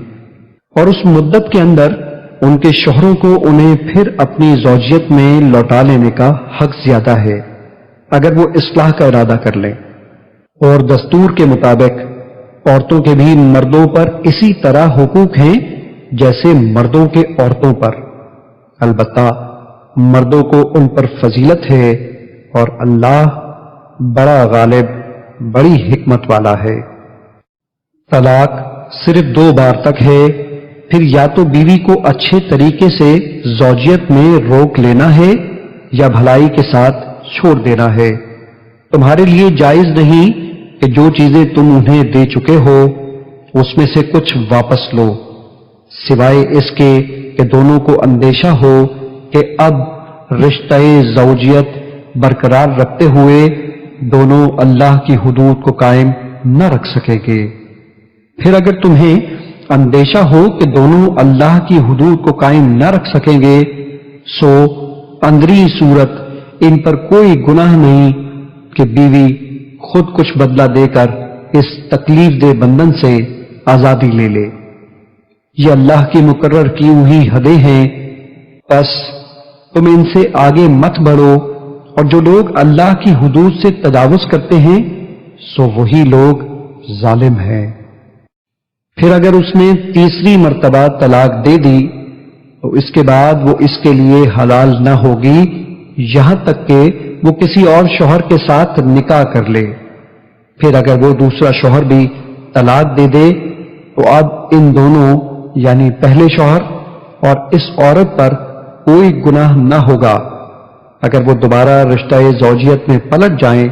اور اس مدت کے اندر ان کے شوہروں کو انہیں پھر اپنی زوجیت میں لوٹا لینے کا حق زیادہ ہے اگر وہ اصلاح کا ارادہ کر لیں۔ اور دستور کے مطابق عورتوں کے بھی مردوں پر اسی طرح حقوق ہیں جیسے مردوں کے عورتوں پر، البتہ مردوں کو ان پر فضیلت ہے، اور اللہ بڑا غالب بڑی حکمت والا ہے۔ طلاق صرف 2 بار تک ہے، پھر یا تو بیوی کو اچھے طریقے سے زوجیت میں روک لینا ہے یا بھلائی کے ساتھ چھوڑ دینا ہے۔ تمہارے لیے جائز نہیں کہ جو چیزیں تم انہیں دے چکے ہو اس میں سے کچھ واپس لو، سوائے اس کے کہ دونوں کو اندیشہ ہو کہ اب رشتہ زوجیت برقرار رکھتے ہوئے دونوں اللہ کی حدود کو قائم نہ رکھ سکیں گے۔ پھر اگر تمہیں اندیشہ ہو کہ دونوں اللہ کی حدود کو قائم نہ رکھ سکیں گے، سو اندری صورت ان پر کوئی گناہ نہیں کہ بیوی خود کچھ بدلہ دے کر اس تکلیف دہ بندھن سے آزادی لے لے۔ یہ اللہ کی مقرر کی ہوئی حدیں ہیں، بس تم ان سے آگے مت بڑھو، اور جو لوگ اللہ کی حدود سے تجاوز کرتے ہیں سو وہی لوگ ظالم ہیں۔ پھر اگر اس نے 3 مرتبہ طلاق دے دی تو اس کے بعد وہ اس کے لیے حلال نہ ہوگی یہاں تک کہ وہ کسی اور شوہر کے ساتھ نکاح کر لے۔ پھر اگر وہ دوسرا شوہر بھی طلاق دے دے تو اب ان دونوں یعنی پہلے شوہر اور اس عورت پر کوئی گناہ نہ ہوگا اگر وہ دوبارہ رشتہ زوجیت میں پلٹ جائیں،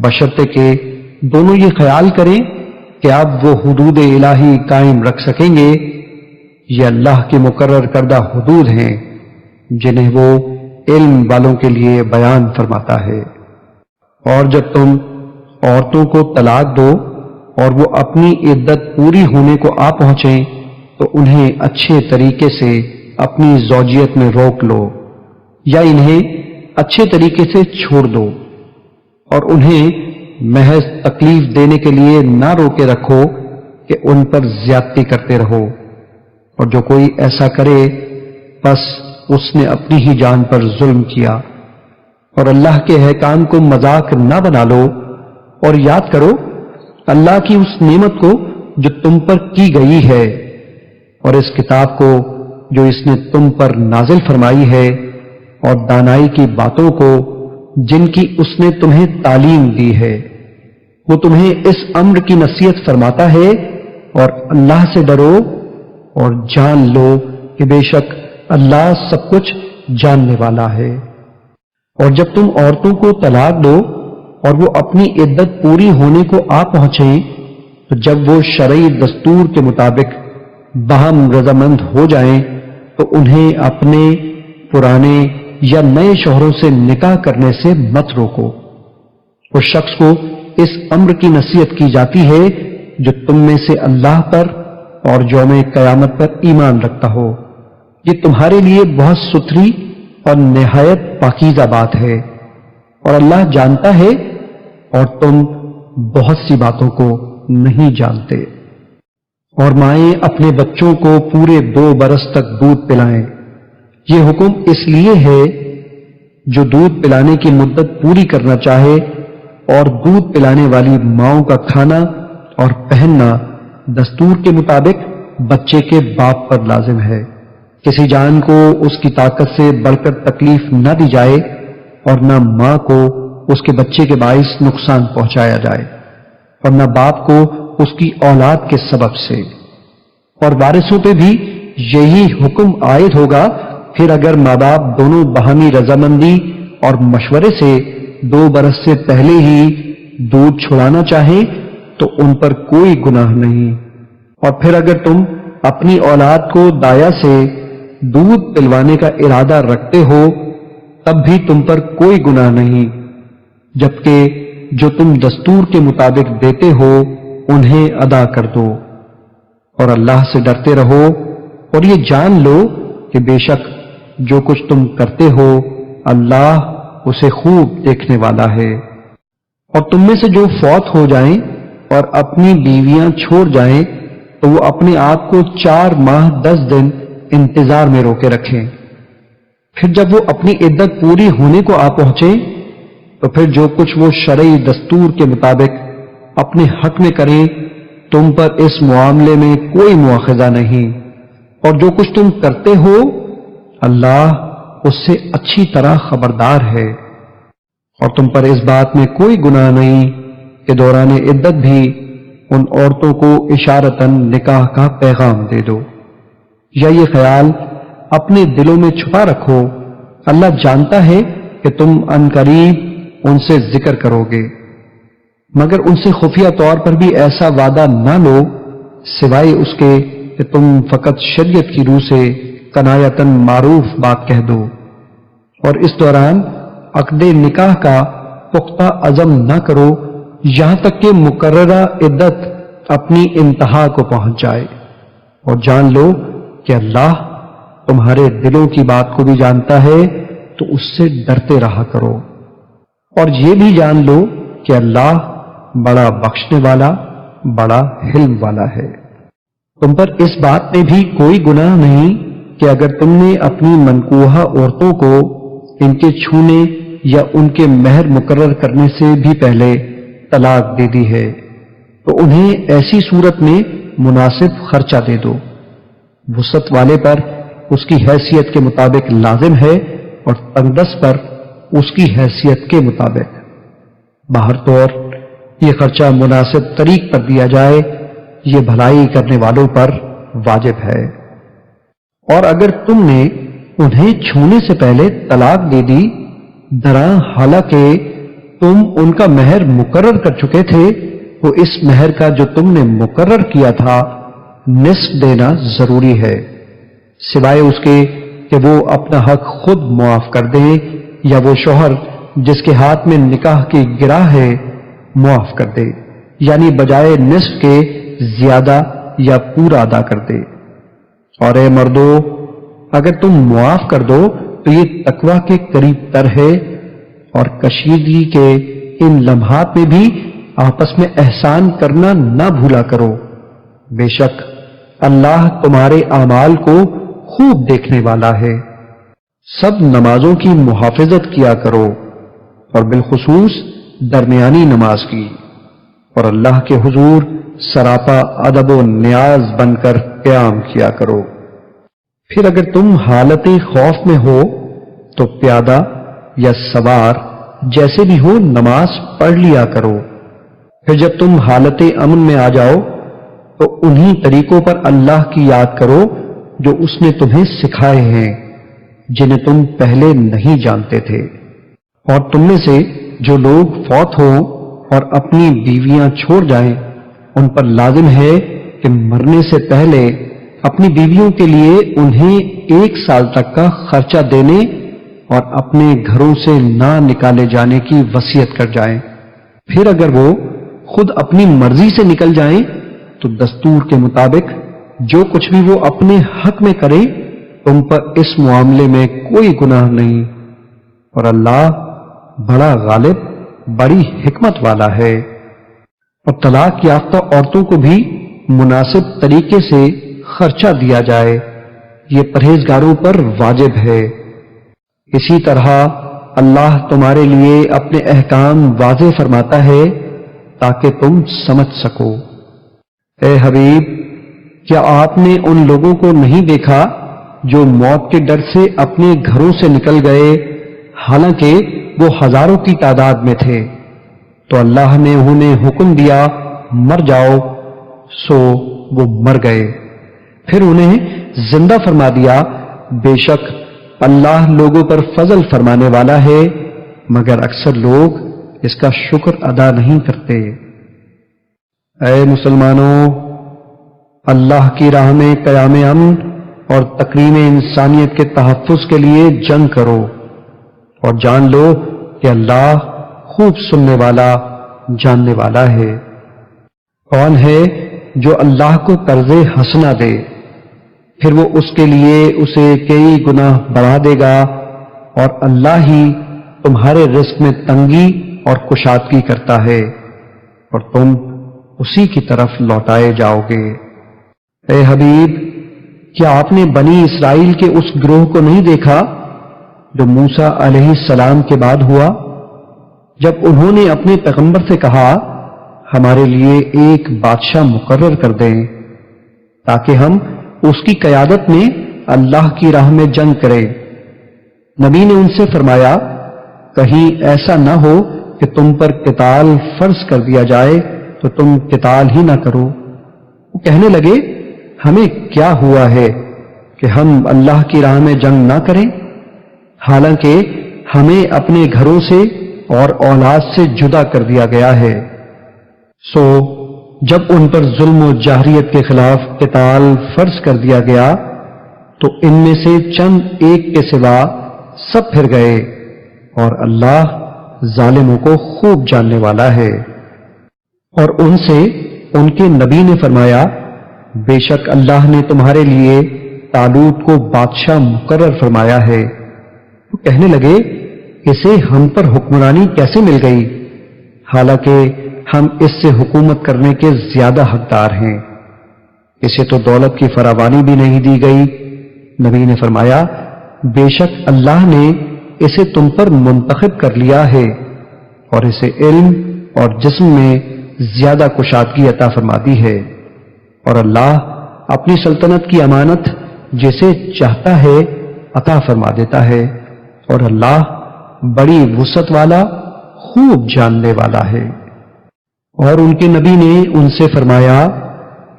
بشرطے کہ دونوں یہ خیال کریں کہ اب وہ حدود الہی قائم رکھ سکیں گے۔ یہ اللہ کی مقرر کردہ حدود ہیں جنہیں وہ علم والوں کے لیے بیان فرماتا ہے۔ اور جب تم عورتوں کو طلاق دو اور وہ اپنی عدت پوری ہونے کو آ پہنچیں تو انہیں اچھے طریقے سے اپنی زوجیت میں روک لو یا انہیں اچھے طریقے سے چھوڑ دو، اور انہیں محض تکلیف دینے کے لیے نہ روکے رکھو کہ ان پر زیادتی کرتے رہو، اور جو کوئی ایسا کرے بس اس نے اپنی ہی جان پر ظلم کیا۔ اور اللہ کے احکام کو مذاق نہ بنا لو، اور یاد کرو اللہ کی اس نعمت کو جو تم پر کی گئی ہے، اور اس کتاب کو جو اس نے تم پر نازل فرمائی ہے، اور دانائی کی باتوں کو جن کی اس نے تمہیں تعلیم دی ہے۔ وہ تمہیں اس امر کی نصیحت فرماتا ہے، اور اللہ سے ڈرو اور جان لو کہ بے شک اللہ سب کچھ جاننے والا ہے۔ اور جب تم عورتوں کو طلاق دو اور وہ اپنی عدت پوری ہونے کو آ پہنچیں تو جب وہ شرعی دستور کے مطابق باہم رضامند ہو جائیں تو انہیں اپنے پرانے یا نئے شوہروں سے نکاح کرنے سے مت روکو۔ اس شخص کو اس امر کی نصیحت کی جاتی ہے جو تم میں سے اللہ پر اور یوم قیامت پر ایمان رکھتا ہو، یہ تمہارے لیے بہت ستھری اور نہایت پاکیزہ بات ہے، اور اللہ جانتا ہے اور تم بہت سی باتوں کو نہیں جانتے۔ اور مائیں اپنے بچوں کو پورے 2 برس تک دودھ پلائیں۔ یہ حکم اس لیے ہے جو دودھ پلانے کی مدت پوری کرنا چاہے، اور دودھ پلانے والی ماؤں کا کھانا اور پہننا دستور کے مطابق بچے کے باپ پر لازم ہے۔ کسی جان کو اس کی طاقت سے بڑھ کر تکلیف نہ دی جائے، اور نہ ماں کو اس کے بچے کے باعث نقصان پہنچایا جائے، اور نہ باپ کو اس کی اولاد کے سبب سے۔ اور وارثوں پہ بھی یہی حکم عائد ہوگا۔ پھر اگر ماں باپ دونوں باہمی رضامندی اور مشورے سے 2 برس سے پہلے ہی دودھ چھڑانا چاہیں تو ان پر کوئی گناہ نہیں۔ اور پھر اگر تم اپنی اولاد کو دایا سے دودھ پلوانے کا ارادہ رکھتے ہو تب بھی تم پر کوئی گناہ نہیں، جبکہ جو تم دستور کے مطابق دیتے ہو انہیں ادا کر دو۔ اور اللہ سے ڈرتے رہو، اور یہ جان لو کہ بے شک جو کچھ تم کرتے ہو اللہ اسے خوب دیکھنے والا ہے۔ اور تم میں سے جو فوت ہو جائیں اور اپنی بیویاں چھوڑ جائیں تو وہ اپنے آپ کو 4 ماہ 10 دن انتظار میں روکے رکھیں۔ پھر جب وہ اپنی عدت پوری ہونے کو آ پہنچے تو پھر جو کچھ وہ شرعی دستور کے مطابق اپنے حق میں کریں تم پر اس معاملے میں کوئی مواخذہ نہیں، اور جو کچھ تم کرتے ہو اللہ اس سے اچھی طرح خبردار ہے۔ اور تم پر اس بات میں کوئی گناہ نہیں کہ دوران عدت بھی ان عورتوں کو اشارتاً نکاح کا پیغام دے دو، یا یہ خیال اپنے دلوں میں چھپا رکھو، اللہ جانتا ہے کہ تم عنقریب ان سے ذکر کرو گے، مگر ان سے خفیہ طور پر بھی ایسا وعدہ نہ لو سوائے اس کے کہ تم فقط شریعت کی روح سے کنایتاً معروف بات کہہ دو، اور اس دوران عقد نکاح کا پختہ عزم نہ کرو یہاں تک کہ مقررہ عدت اپنی انتہا کو پہنچ جائے۔ اور جان لو کہ اللہ تمہارے دلوں کی بات کو بھی جانتا ہے، تو اس سے ڈرتے رہا کرو۔ اور یہ بھی جان لو کہ اللہ بڑا بخشنے والا، بڑا حلم والا ہے۔ تم پر اس بات میں بھی کوئی گناہ نہیں کہ اگر تم نے اپنی منکوحہ عورتوں کو ان کے چھونے یا ان کے مہر مقرر کرنے سے بھی پہلے طلاق دے دی ہے تو انہیں ایسی صورت میں مناسب خرچہ دے دو۔ وسعت والے پر اس کی حیثیت کے مطابق لازم ہے، اور تنگ دست پر اس کی حیثیت کے مطابق۔ باہر طور یہ خرچہ مناسب طریق پر دیا جائے، یہ بھلائی کرنے والوں پر واجب ہے۔ اور اگر تم نے انہیں چھونے سے پہلے طلاق دے دی دراں حالانکہ تم ان کا مہر مقرر کر چکے تھے، تو اس مہر کا جو تم نے مقرر کیا تھا نصف دینا ضروری ہے، سوائے اس کے کہ وہ اپنا حق خود معاف کر دیں، یا وہ شوہر جس کے ہاتھ میں نکاح کی گرہ ہے معاف کر دے، یعنی بجائے نصف کے زیادہ یا پورا ادا کر دے۔ اور اے مردو، اگر تم معاف کر دو تو یہ تقوی کے قریب تر ہے، اور کشیدگی کے ان لمحات میں بھی آپس میں احسان کرنا نہ بھولا کرو، بے شک اللہ تمہارے اعمال کو خوب دیکھنے والا ہے۔ سب نمازوں کی محافظت کیا کرو، اور بالخصوص درمیانی نماز کی، اور اللہ کے حضور سراپا ادب و نیاز بن کر قیام کیا کرو۔ پھر اگر تم حالت خوف میں ہو تو پیادہ یا سوار جیسے بھی ہو نماز پڑھ لیا کرو۔ پھر جب تم حالت امن میں آ جاؤ تو انہی طریقوں پر اللہ کی یاد کرو جو اس نے تمہیں سکھائے ہیں، جنہیں تم پہلے نہیں جانتے تھے۔ اور تم میں سے جو لوگ فوت ہوں اور اپنی بیویاں چھوڑ جائیں ان پر لازم ہے کہ مرنے سے پہلے اپنی بیویوں کے لیے انہیں 1 سال تک کا خرچہ دینے اور اپنے گھروں سے نہ نکالے جانے کی وصیت کر جائیں۔ پھر اگر وہ خود اپنی مرضی سے نکل جائیں تو دستور کے مطابق جو کچھ بھی وہ اپنے حق میں کریں تم پر اس معاملے میں کوئی گناہ نہیں، اور اللہ بڑا غالب، بڑی حکمت والا ہے۔ اور طلاق یافتہ عورتوں کو بھی مناسب طریقے سے خرچہ دیا جائے، یہ پرہیزگاروں پر واجب ہے۔ اسی طرح اللہ تمہارے لیے اپنے احکام واضح فرماتا ہے تاکہ تم سمجھ سکو۔ اے حبیب، کیا آپ نے ان لوگوں کو نہیں دیکھا جو موت کے ڈر سے اپنے گھروں سے نکل گئے، حالانکہ وہ ہزاروں کی تعداد میں تھے؟ تو اللہ نے انہیں حکم دیا مر جاؤ، سو وہ مر گئے۔ پھر انہیں زندہ فرما دیا، بے شک اللہ لوگوں پر فضل فرمانے والا ہے، مگر اکثر لوگ اس کا شکر ادا نہیں کرتے۔ اے مسلمانوں، اللہ کی راہ میں قیام امن اور تقریم انسانیت کے تحفظ کے لیے جنگ کرو، اور جان لو کہ اللہ خوب سننے والا، جاننے والا ہے۔ کون ہے جو اللہ کو قرض حسنہ دے، پھر وہ اس کے لیے اسے کئی گنا بڑھا دے گا، اور اللہ ہی تمہارے رزق میں تنگی اور کشادگی کرتا ہے، اور تم اسی کی طرف لوٹائے جاؤ گے۔ اے حبیب، کیا آپ نے بنی اسرائیل کے اس گروہ کو نہیں دیکھا جو موسیٰ علیہ السلام کے بعد ہوا، جب انہوں نے اپنے پیغمبر سے کہا ہمارے لیے ایک بادشاہ مقرر کر دیں تاکہ ہم اس کی قیادت میں اللہ کی راہ میں جنگ کریں؟ نبی نے ان سے فرمایا کہیں ایسا نہ ہو کہ تم پر قتال فرض کر دیا جائے تو تم قتال ہی نہ کرو۔ وہ کہنے لگے ہمیں کیا ہوا ہے کہ ہم اللہ کی راہ میں جنگ نہ کریں، حالانکہ ہمیں اپنے گھروں سے اور اولاد سے جدا کر دیا گیا ہے۔ سو جب ان پر ظلم و جاہریت کے خلاف قتال فرض کر دیا گیا تو ان میں سے چند ایک کے سوا سب پھر گئے، اور اللہ ظالموں کو خوب جاننے والا ہے۔ اور ان سے ان کے نبی نے فرمایا بے شک اللہ نے تمہارے لیے طالوت کو بادشاہ مقرر فرمایا ہے۔ وہ کہنے لگے اسے ہم پر حکمرانی کیسے مل گئی، حالانکہ ہم اس سے حکومت کرنے کے زیادہ حقدار ہیں، اسے تو دولت کی فراوانی بھی نہیں دی گئی۔ نبی نے فرمایا بے شک اللہ نے اسے تم پر منتخب کر لیا ہے، اور اسے علم اور جسم میں زیادہ کشادگی عطا فرما دی ہے، اور اللہ اپنی سلطنت کی امانت جسے چاہتا ہے عطا فرما دیتا ہے، اور اللہ بڑی وسعت والا، خوب جاننے والا ہے۔ اور ان کے نبی نے ان سے فرمایا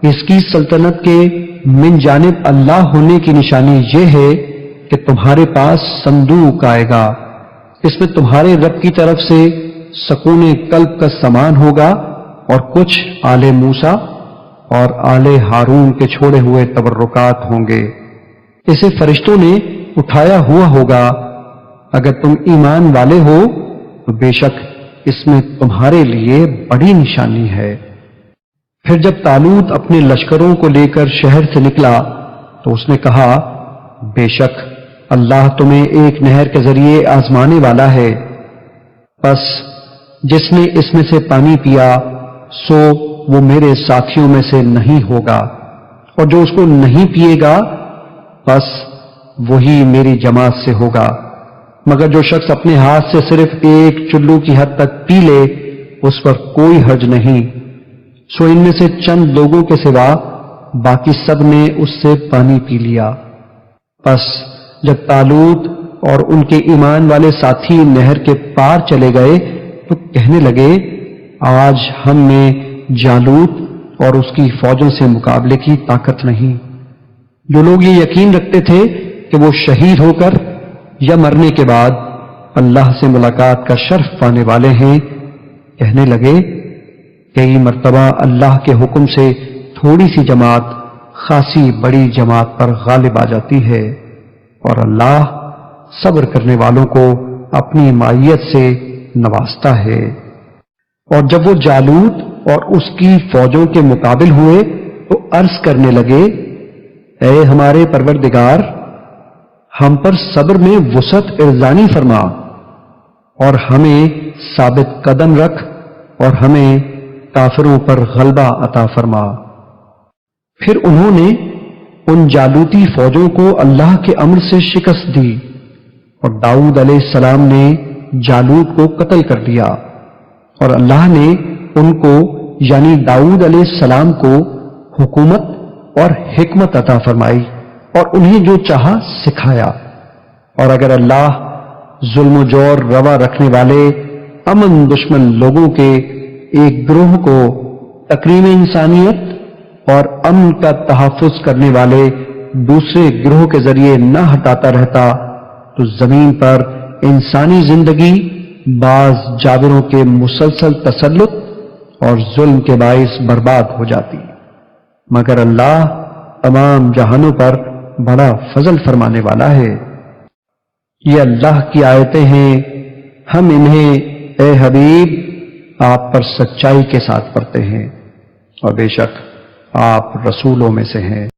اس کی سلطنت کے من جانب اللہ ہونے کی نشانی یہ ہے کہ تمہارے پاس صندوق آئے گا، اس میں تمہارے رب کی طرف سے سکون قلب کا سامان ہوگا، اور کچھ آل موسیٰ اور آل ہارون کے چھوڑے ہوئے تبرکات ہوں گے۔ اسے فرشتوں نے اٹھایا ہوا ہوگا، اگر تم ایمان والے ہو تو بے شک اس میں تمہارے لیے بڑی نشانی ہے۔ پھر جب طالوت اپنے لشکروں کو لے کر شہر سے نکلا تو اس نے کہا بے شک اللہ تمہیں ایک نہر کے ذریعے آزمانے والا ہے، پس جس نے اس میں سے پانی پیا سو وہ میرے ساتھیوں میں سے نہیں ہوگا، اور جو اس کو نہیں پیے گا بس وہی میری جماعت سے ہوگا، مگر جو شخص اپنے ہاتھ سے صرف ایک چلو کی حد تک پی لے اس پر کوئی حرج نہیں۔ سو ان میں سے چند لوگوں کے سوا باقی سب نے اس سے پانی پی لیا۔ پس جب طالوت اور ان کے ایمان والے ساتھی نہر کے پار چلے گئے تو کہنے لگے آج ہم میں جالوت اور اس کی فوجوں سے مقابلے کی طاقت نہیں۔ جو لوگ یہ یقین رکھتے تھے کہ وہ شہید ہو کر یا مرنے کے بعد اللہ سے ملاقات کا شرف پانے والے ہیں، کہنے لگے کئی مرتبہ اللہ کے حکم سے تھوڑی سی جماعت خاصی بڑی جماعت پر غالب آ جاتی ہے، اور اللہ صبر کرنے والوں کو اپنی معیت سے نوازتا ہے۔ اور جب وہ جالوت اور اس کی فوجوں کے مقابل ہوئے تو عرض کرنے لگے اے ہمارے پروردگار، ہم پر صبر میں وسعت ارزانی فرما اور ہمیں ثابت قدم رکھ اور ہمیں کافروں پر غلبہ عطا فرما۔ پھر انہوں نے ان جالوتی فوجوں کو اللہ کے امر سے شکست دی اور داؤد علیہ السلام نے جالوت کو قتل کر دیا، اور اللہ نے ان کو یعنی داؤد علیہ السلام کو حکومت اور حکمت عطا فرمائی اور انہیں جو چاہا سکھایا۔ اور اگر اللہ ظلم و جور روا رکھنے والے امن دشمن لوگوں کے ایک گروہ کو تکریم انسانیت اور امن کا تحفظ کرنے والے دوسرے گروہ کے ذریعے نہ ہٹاتا رہتا تو زمین پر انسانی زندگی بعض جابروں کے مسلسل تسلط اور ظلم کے باعث برباد ہو جاتی، مگر اللہ تمام جہانوں پر بڑا فضل فرمانے والا ہے۔ یہ اللہ کی آیتیں ہیں، ہم انہیں اے حبیب آپ پر سچائی کے ساتھ پڑھتے ہیں، اور بے شک آپ رسولوں میں سے ہیں۔